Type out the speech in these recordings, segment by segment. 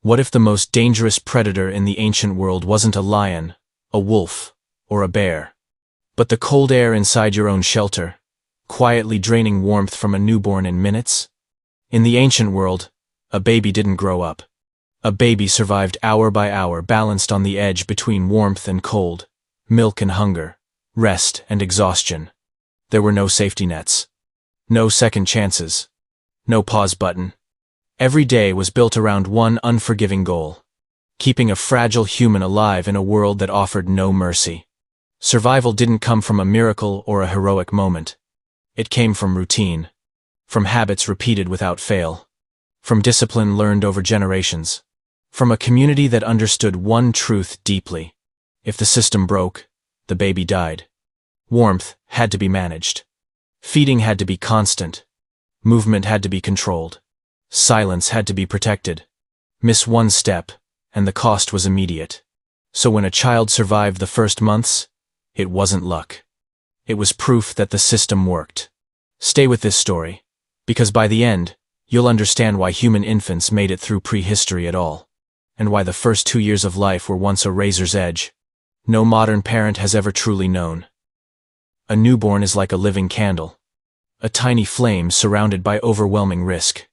What if the most dangerous predator in the ancient world wasn't a lion, a wolf, or a bear, but the cold air inside your own shelter, quietly draining warmth from a newborn in minutes? In the ancient world, a baby didn't grow up. A baby survived hour by hour, balanced on the edge between warmth and cold, milk and hunger, rest and exhaustion. There were no safety nets. No second chances. No pause button. Every day was built around one unforgiving goal: keeping a fragile human alive in a world that offered no mercy. Survival didn't come from a miracle or a heroic moment. It came from routine, from habits repeated without fail, from discipline learned over generations, from a community that understood one truth deeply: if the system broke, the baby died. Warmth had to be managed. Feeding had to be constant. Movement had to be controlled. Silence had to be protected. Miss one step, and the cost was immediate. So when a child survived the first months, it wasn't luck. It was proof that the system worked. Stay with this story, because by the end, you'll understand why human infants made it through prehistory at all, and why the first 2 years of life were once a razor's edge no modern parent has ever truly known. A newborn is like a living candle, a tiny flame surrounded by overwhelming risk.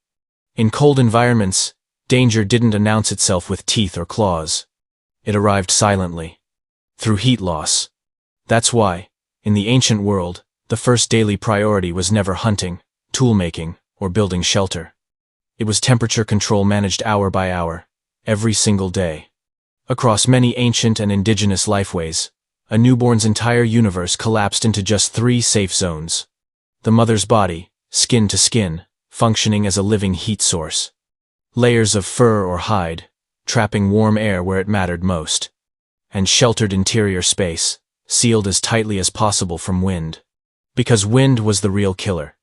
In cold environments, danger didn't announce itself with teeth or claws. It arrived silently, through heat loss. That's why, in the ancient world, the first daily priority was never hunting, tool-making, or building shelter. It was temperature control managed hour by hour, every single day. Across many ancient and indigenous lifeways, a newborn's entire universe collapsed into just 3 safe zones. The mother's body, skin to skin, functioning as a living heat source. Layers of fur or hide, trapping warm air where it mattered most. And sheltered interior space, sealed as tightly as possible from wind. Because wind was the real killer.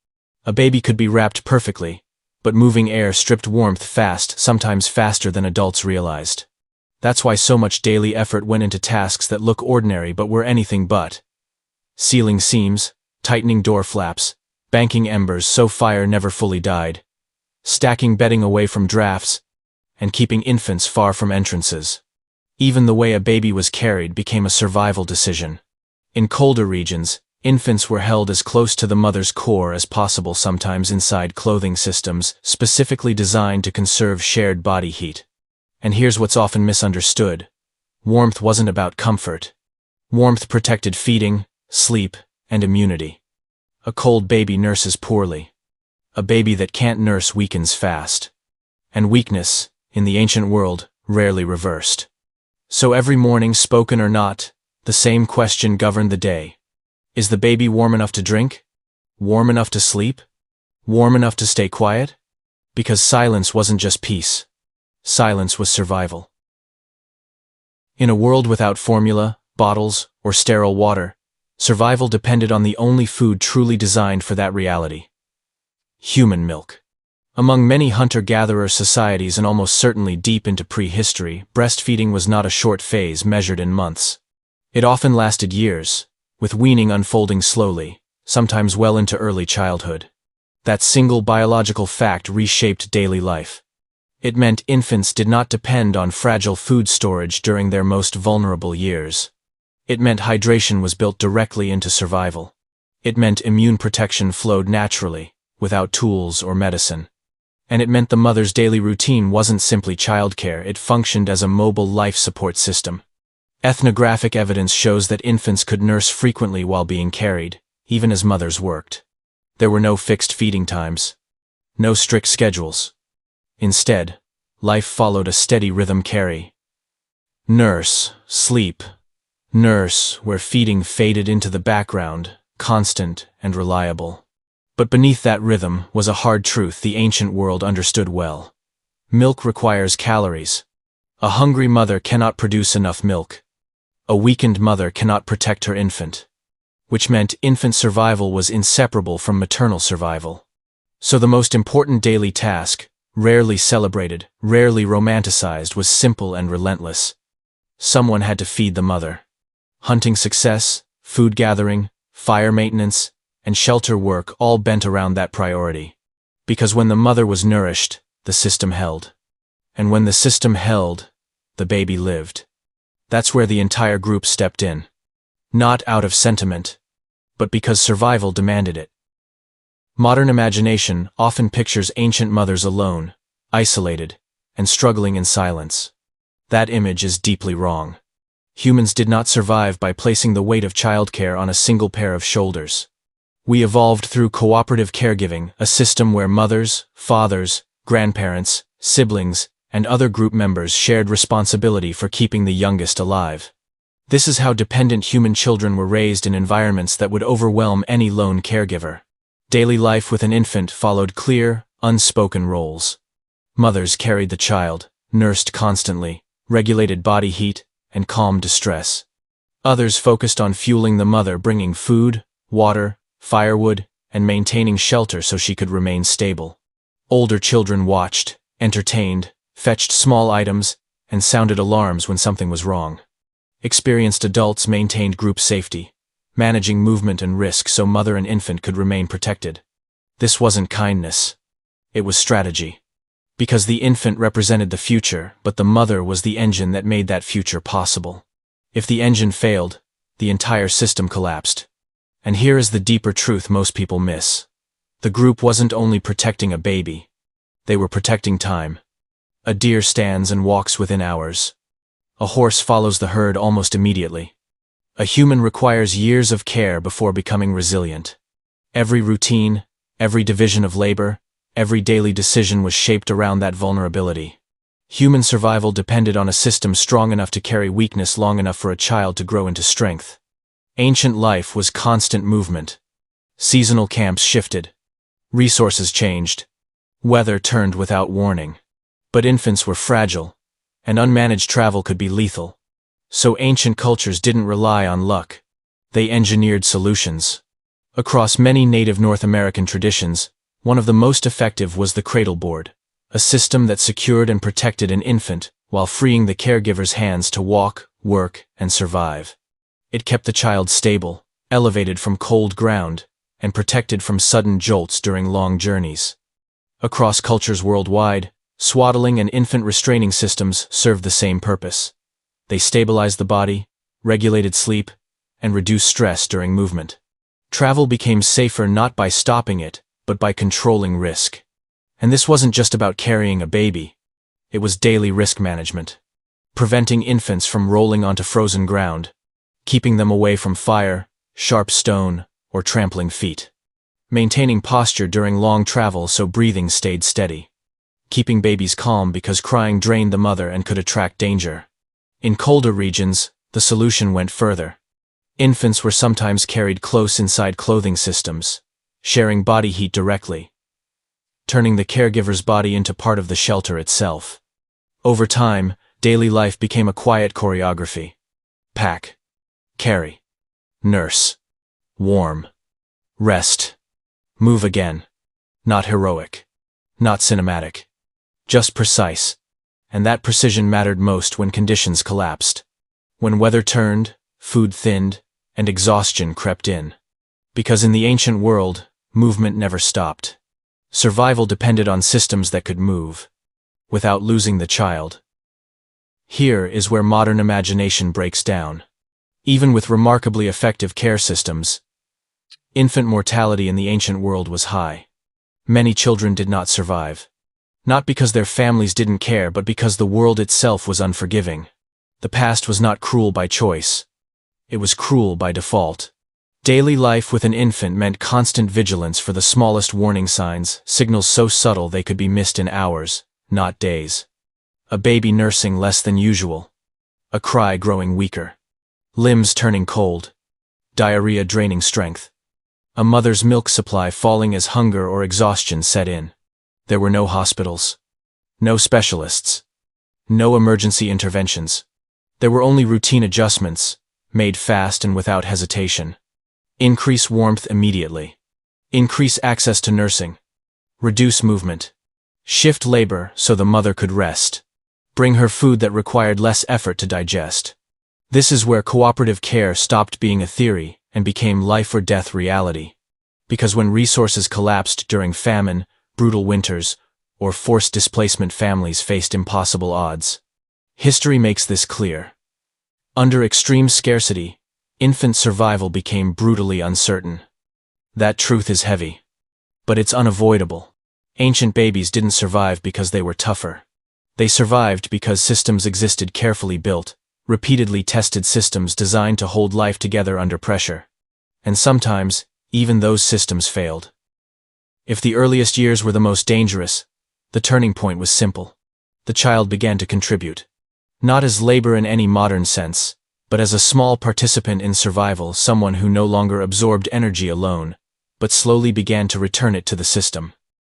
A baby could be wrapped perfectly, but moving air stripped warmth fast, sometimes faster than adults realized. That's why so much daily effort went into tasks that look ordinary but were anything but. Sealing seams, tightening door flaps, banking embers so fire never fully died, stacking bedding away from drafts, and keeping infants far from entrances. Even the way a baby was carried became a survival decision. In colder regions, infants were held as close to the mother's core as possible, sometimes inside clothing systems specifically designed to conserve shared body heat. And here's what's often misunderstood. Warmth wasn't about comfort. Warmth protected feeding, sleep, and immunity. A cold baby nurses poorly. A baby that can't nurse weakens fast. And weakness, in the ancient world, rarely reversed. So every morning, spoken or not, the same question governed the day. Is the baby warm enough to drink? Warm enough to sleep? Warm enough to stay quiet? Because silence wasn't just peace. Silence was survival. In a world without formula, bottles, or sterile water, survival depended on the only food truly designed for that reality: human milk. Among many hunter-gatherer societies, and almost certainly deep into prehistory, breastfeeding was not a short phase measured in months. It often lasted years, with weaning unfolding slowly, sometimes well into early childhood. That single biological fact reshaped daily life. It meant infants did not depend on fragile food storage during their most vulnerable years. It meant hydration was built directly into survival. It meant immune protection flowed naturally, without tools or medicine. And it meant the mother's daily routine wasn't simply childcare, it functioned as a mobile life support system. Ethnographic evidence shows that infants could nurse frequently while being carried, even as mothers worked. There were no fixed feeding times. No strict schedules. Instead, life followed a steady rhythm: carry, nurse, sleep, nurse, where feeding faded into the background, constant and reliable. But beneath that rhythm was a hard truth the ancient world understood well. Milk requires calories. A hungry mother cannot produce enough milk. A weakened mother cannot protect her infant. Which meant infant survival was inseparable from maternal survival. So the most important daily task, rarely celebrated, rarely romanticized, was simple and relentless. Someone had to feed the mother. Hunting success, food gathering, fire maintenance, and shelter work all bent around that priority. Because when the mother was nourished, the system held. And when the system held, the baby lived. That's where the entire group stepped in. Not out of sentiment, but because survival demanded it. Modern imagination often pictures ancient mothers alone, isolated, and struggling in silence. That image is deeply wrong. Humans did not survive by placing the weight of childcare on a single pair of shoulders. We evolved through cooperative caregiving, a system where mothers, fathers, grandparents, siblings, and other group members shared responsibility for keeping the youngest alive. This is how dependent human children were raised in environments that would overwhelm any lone caregiver. Daily life with an infant followed clear, unspoken roles. Mothers carried the child, nursed constantly, regulated body heat, and calmed distress. Others focused on fueling the mother, bringing food, water, firewood, and maintaining shelter so she could remain stable. Older children watched, entertained, fetched small items, and sounded alarms when something was wrong. Experienced adults maintained group safety, managing movement and risk so mother and infant could remain protected. This wasn't kindness. It was strategy. Because the infant represented the future, but the mother was the engine that made that future possible. If the engine failed, the entire system collapsed. And here is the deeper truth most people miss. The group wasn't only protecting a baby. They were protecting time. A deer stands and walks within hours. A horse follows the herd almost immediately. A human requires years of care before becoming resilient. Every routine, every division of labor, every daily decision was shaped around that vulnerability. Human survival depended on a system strong enough to carry weakness long enough for a child to grow into strength. Ancient life was constant movement. Seasonal camps shifted. Resources changed. Weather turned without warning. But infants were fragile, and unmanaged travel could be lethal. So ancient cultures didn't rely on luck. They engineered solutions. Across many native North American traditions, one of the most effective was the cradle board, a system that secured and protected an infant while freeing the caregiver's hands to walk, work, and survive. It kept the child stable, elevated from cold ground, and protected from sudden jolts during long journeys. Across cultures worldwide, swaddling and infant restraining systems served the same purpose. They stabilized the body, regulated sleep, and reduced stress during movement. Travel became safer not by stopping it, but by controlling risk. And this wasn't just about carrying a baby. It was daily risk management. Preventing infants from rolling onto frozen ground, keeping them away from fire, sharp stone, or trampling feet. Maintaining posture during long travel so breathing stayed steady. Keeping babies calm because crying drained the mother and could attract danger. In colder regions, the solution went further. Infants were sometimes carried close inside clothing systems, sharing body heat directly, turning the caregiver's body into part of the shelter itself. Over time, daily life became a quiet choreography. Pack, carry, nurse, warm, rest, move again. Not heroic, not cinematic, just precise. And that precision mattered most when conditions collapsed. When weather turned, food thinned, and exhaustion crept in. Because in the ancient world, movement never stopped. Survival depended on systems that could move, without losing the child. Here is where modern imagination breaks down. Even with remarkably effective care systems, infant mortality in the ancient world was high. Many children did not survive. Not because their families didn't care, but because the world itself was unforgiving. The past was not cruel by choice. It was cruel by default. Daily life with an infant meant constant vigilance for the smallest warning signs, signals so subtle they could be missed in hours, not days. A baby nursing less than usual. A cry growing weaker. Limbs turning cold. Diarrhea draining strength. A mother's milk supply falling as hunger or exhaustion set in. There were no hospitals. No specialists. No emergency interventions. There were only routine adjustments, made fast and without hesitation. Increase warmth immediately. Increase access to nursing. Reduce movement. Shift labor so the mother could rest. Bring her food that required less effort to digest. This is where cooperative care stopped being a theory and became life or death reality. Because when resources collapsed during famine, brutal winters, or forced displacement families faced impossible odds. History makes this clear. Under extreme scarcity, infant survival became brutally uncertain. That truth is heavy. But it's unavoidable. Ancient babies didn't survive because they were tougher. They survived because systems existed carefully built, repeatedly tested systems designed to hold life together under pressure. And sometimes, even those systems failed. If the earliest years were the most dangerous, the turning point was simple. The child began to contribute. Not as labor in any modern sense, but as a small participant in survival, someone who no longer absorbed energy alone, but slowly began to return it to the system.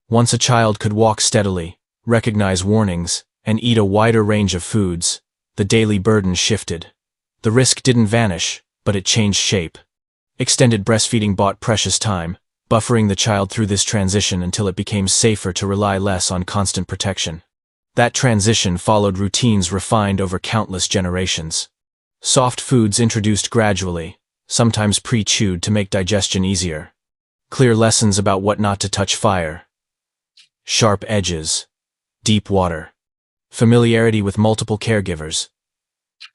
Once a child could walk steadily, recognize warnings, and eat a wider range of foods, the daily burden shifted. The risk didn't vanish, but it changed shape. Extended breastfeeding bought precious time, buffering the child through this transition until it became safer to rely less on constant protection. That transition followed routines refined over countless generations. Soft foods introduced gradually, sometimes pre-chewed to make digestion easier. Clear lessons about what not to touch: fire, sharp edges, deep water, familiarity with multiple caregivers.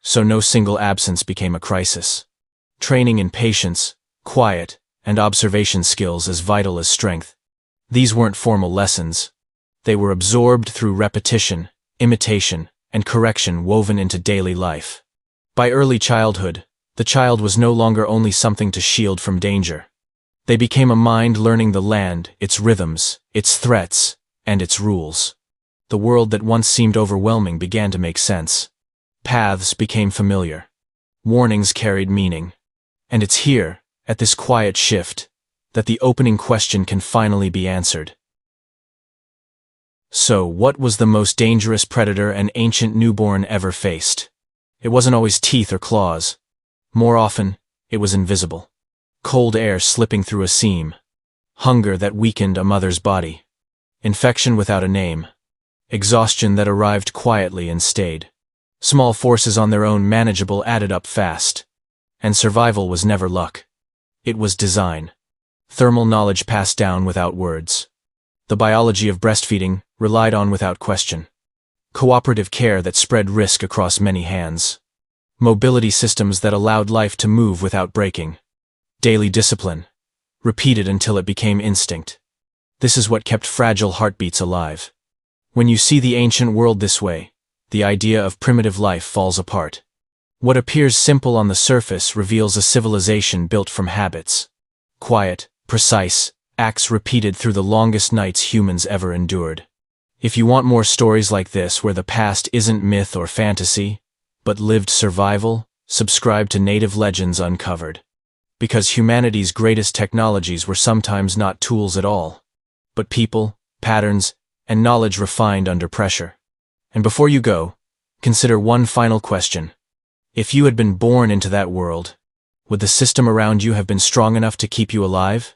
So no single absence became a crisis. Training in patience, quiet, and observation skills as vital as strength. These weren't formal lessons. They were absorbed through repetition, imitation, and correction woven into daily life. By early childhood, the child was no longer only something to shield from danger. They became a mind learning the land, its rhythms, its threats, and its rules. The world that once seemed overwhelming began to make sense. Paths became familiar. Warnings carried meaning. And it's here, at this quiet shift, that the opening question can finally be answered. So, what was the most dangerous predator an ancient newborn ever faced? It wasn't always teeth or claws. More often, it was invisible. Cold air slipping through a seam. Hunger that weakened a mother's body. Infection without a name. Exhaustion that arrived quietly and stayed. Small forces on their own manageable added up fast. And survival was never luck. It was design. Thermal knowledge passed down without words. The biology of breastfeeding relied on without question. Cooperative care that spread risk across many hands. Mobility systems that allowed life to move without breaking. Daily discipline, repeated until it became instinct. This is what kept fragile heartbeats alive. When you see the ancient world this way, the idea of primitive life falls apart. What appears simple on the surface reveals a civilization built from habits. Quiet, precise, acts repeated through the longest nights humans ever endured. If you want more stories like this where the past isn't myth or fantasy, but lived survival, subscribe to Native Legends Uncovered. Because humanity's greatest technologies were sometimes not tools at all, but people, patterns, and knowledge refined under pressure. And before you go, consider one final question. If you had been born into that world, would the system around you have been strong enough to keep you alive?